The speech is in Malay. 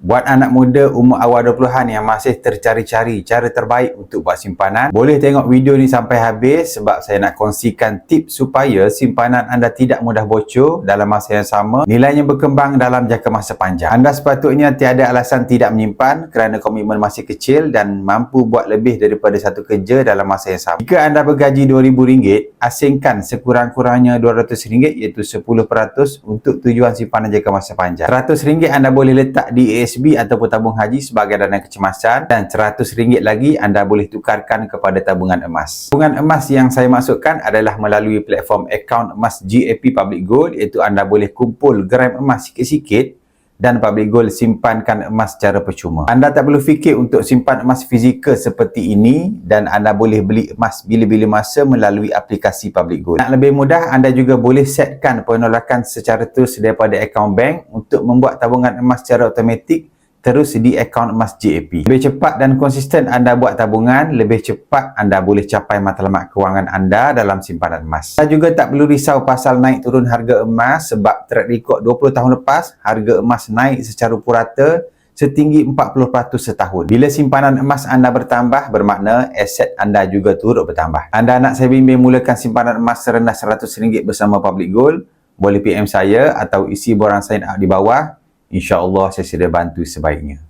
Buat anak muda umur awal 20-an yang masih tercari-cari cara terbaik untuk buat simpanan, boleh tengok video ni sampai habis sebab saya nak kongsikan tips supaya simpanan anda tidak mudah bocor dalam masa yang sama, nilainya berkembang dalam jangka masa panjang. Anda sepatutnya tiada alasan tidak menyimpan kerana komitmen masih kecil dan mampu buat lebih daripada satu kerja dalam masa yang sama. Jika anda bergaji RM2,000, asingkan sekurang-kurangnya RM200 iaitu 10% untuk tujuan simpanan jangka masa panjang. RM100 anda boleh letak di ASB ataupun tabung haji sebagai dana kecemasan dan RM100 lagi anda boleh tukarkan kepada tabungan emas. Tabungan emas yang saya maksudkan adalah melalui platform akaun emas GAP Public Gold, iaitu anda boleh kumpul gram emas sikit-sikit dan Public Gold simpankan emas secara percuma. Anda tak perlu fikir untuk simpan emas fizikal seperti ini dan anda boleh beli emas bila-bila masa melalui aplikasi Public Gold. Nak lebih mudah, anda juga boleh setkan penolakan secara terus daripada akaun bank untuk membuat tabungan emas secara automatik terus di akaun emas GAP. Lebih cepat dan konsisten anda buat tabungan, lebih cepat anda boleh capai matlamat kewangan anda dalam simpanan emas. Anda juga tak perlu risau pasal naik turun harga emas sebab track record 20 tahun lepas, harga emas naik secara purata setinggi 40% setahun. Bila simpanan emas anda bertambah, bermakna aset anda juga turut bertambah. Anda nak saya bimbing mulakan simpanan emas serendah RM100 bersama Public Gold, boleh PM saya atau isi borang sign up di bawah. InsyaAllah saya sedia bantu sebaiknya.